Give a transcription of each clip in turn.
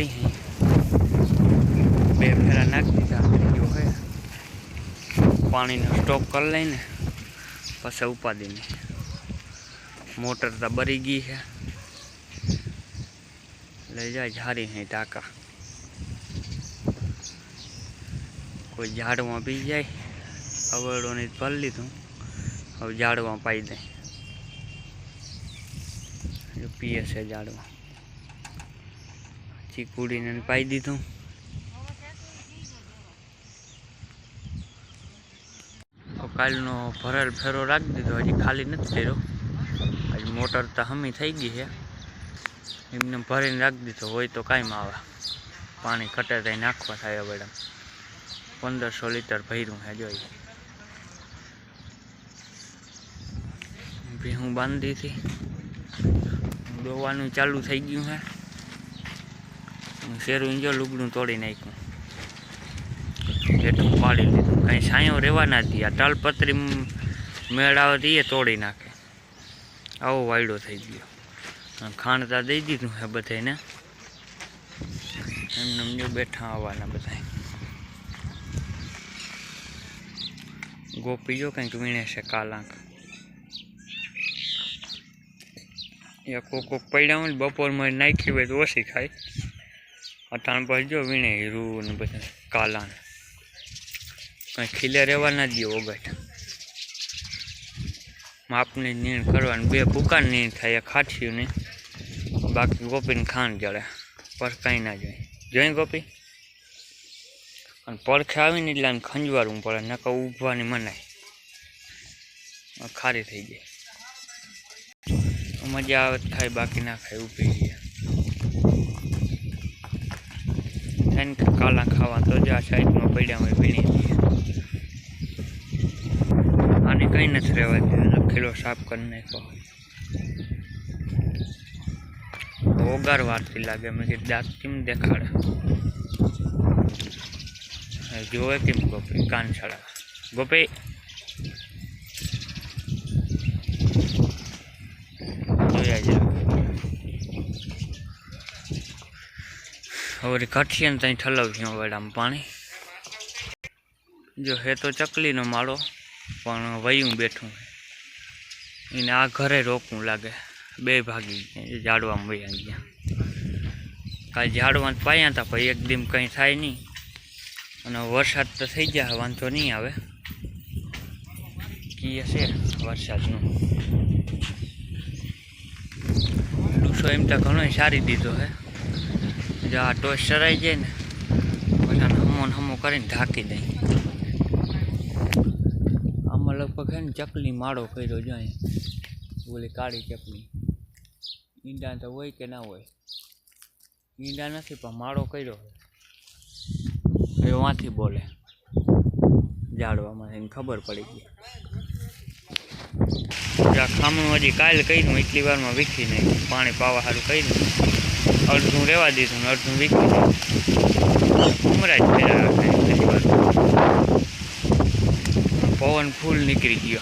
नहीं बे फेरा नाख दीधा जो है पानी ने स्टॉक कर लईने पछे उपादी नहीं। मोटर तो बरी गई है ले जाए झाड़ी है टाका कोई झाड़ में पी जाए अवड़ो ने भर लीधु अब झाड़ में पाई दे जो पीए से झाड़ में चीकूड़ी ने पाई दीधु। काल नो भरेल फेरो राख दीधो हजी खाली नहीं कर्यो आज मोटर तो हमी थई गई है एमने भरीने राख दीधो होय तो कायम आवे पानी खटे तो नाखवा थाय। मैडम 1500 लीटर भर्यु है जो भीहूँ बांधी थी दोवानुं चालू थई गयुं है। शेरू जो लुगड़ू तोड़ी नाख्युं हेठुं पाड़ी लीधुं कहीं छायो रेवा ना दी आ तालपत्री मेळ आवे तो तोड़ी नाखे आवो वायडो थई गयो। खाणता दई दीधुं है बधाने एमने जो बैठा आवाना बधाय। गोपी जो कंईक वीणे से कालांक या कोक पड़ा हो बपोर में नाखी हो तो ओછી खाय अटाण पर जो वीणे हीरू ने बधा कालान कहीं खीले रेवा ना दियो ओगट मापनी नीण करवानी बे भूका नीण थाय खाठियो ने बाकी गोपी ने खाण जड़े पर कहीं ना जोई जोई गोपी પડખે આવીને એટલે ખંજવારવું પડે નકર ઊભવાની મનાય ખારી થઈ જાય મજા આવે ખાય બાકી ના ખાય ઊભી રહીએ કાલા ખાવા તો જ આ સાઈડમાં પડ્યા હોય વીણી દઈએ આને કંઈ નથી રહેવા દીધું ખીલો સાફ કરી નાખ્યો ઓગાર વારથી લાગે મેં કીધું દાંત કેમ દેખાડે જોવે કેમ गोपी कान छड़ा गोपी जोया जा और कठियन तई ठलव्यो वेड़ा में पानी जो है तो चकली नो माड़ो पण वयूं बैठूं इन आ घरे रोकूं लागे बे भागी झाड़वा में वया गया काल झाड़वा पाया था पर एक दिन कहीं थाय नहीं અને વરસાદ તો થઈ જાય વાંધો નહીં આવે કી હશે વરસાદનું લૂસો એમ તો ઘણો સારી દીધો હે જો આ ટોસ ચરાઈ જાય ને પછી હમો હમો કરીને ઢાંકી દઈ આમાં લગભગ હે ને ચકલી માળો કર્યો જાય ઓલી કાળી ચકલી ઈંડા તો હોય કે ના હોય ઈંડા નથી પણ માળો કર્યો वहाँ थी बोले झाड़वा में खबर पड़ी गई खामणु हजी काल करू एटली वार में वीखी नहीं पानी पावा सारू करू अर्धू रेवा दीधु अर्धू वीखी उमरा ज फेरा पवन फूल निकली गयो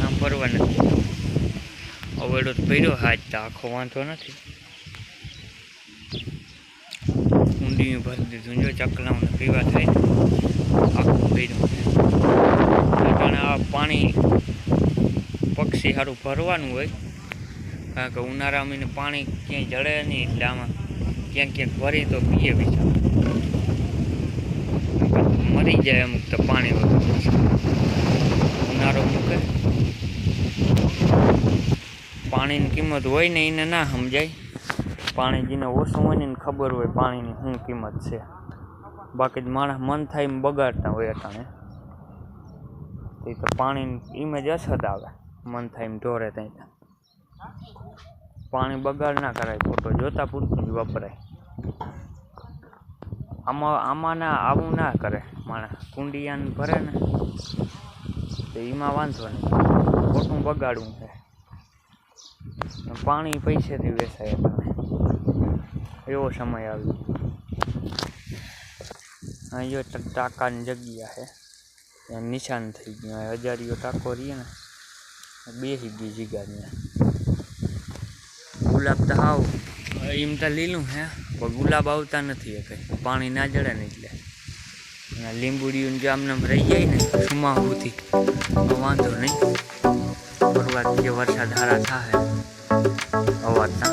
हाँ परवा नहीं अवेड़ो पड़ो हाथ तो आखो वांधो नहीं ऊंडी भर दीधु जो चकला पीवा थे आखू पीड़ू आ पानी पक्षी सारू भरवानुं होय कारण के उनाळा में पानी क्या जड़े नहीं एटले आमां क्या क्या भरी तो पीए बिचारा मरी जाए अमुक तो पानी वगैरह उनाळो मूके पानी की किंमत होय ने इने ना समजाय पानी जीने ओछुं होय ने खबर होय पानी की शुं किंमत छे बाकी माणस मन थाय बगाड़ता होय अटाणे तो पानी इमेज असद आवे मन थाय ढोरे तई पानी बगाड़ ना कराय फोटो जोता पूरतुं ज वपराय आमा ना आवुं ना करे माणस कुंडियान भरे ने तो एमां वांधो नहीं खोटुं बगाड़वुं छे पानी पैसे थी वेचाय एवो समय आव्यो अँ टाका जग्या है निशान थी गया हजारियो टाको रही ने बेही गई जगह गुलाब तो हाव एम तो लीलू है પણ ગુલાબ આવતા નથી કંઈ, પાણી ના જડે ને એટલે. લીંબુડીયું જો આમને રહી જાય ને સુમાહુથી તો વાંધો નહીં. શરૂઆત જે વરસાદ સારા થાય અવાજના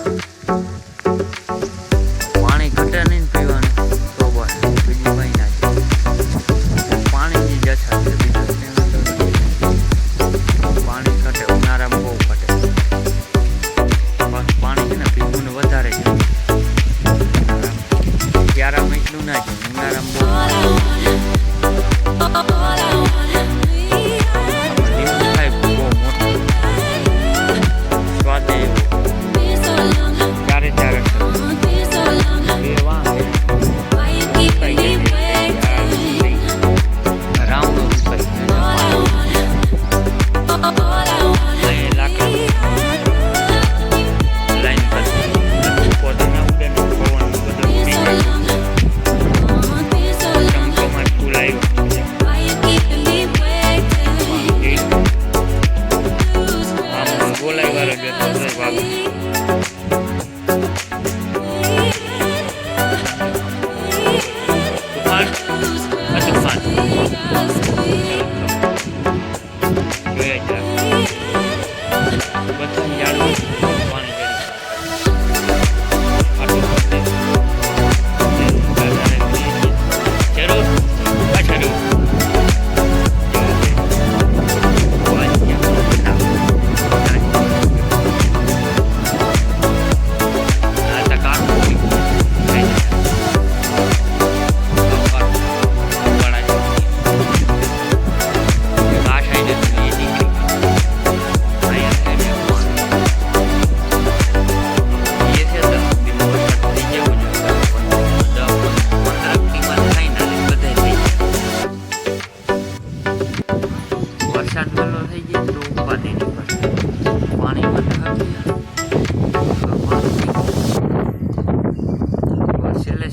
પાણી ઘટે નહીં પીવાનું તો બસ બીજું કંઈ ના જાય. પાણીની જ અછત છે, બીજું પાણી ઘટે ઉનાળામાં બહુ ઘટે. બસ પાણી છે ને પીવું વધારે છે. શિયાળામાં એટલું ના છે, ઉનાળામાં બહુ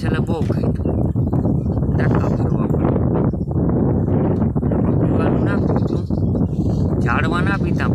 છેલ્લે બહુ ખાઈ ધક્કા ફરવા પડે. પીવાનું ના પીતું, ઝાડવા ના પીતા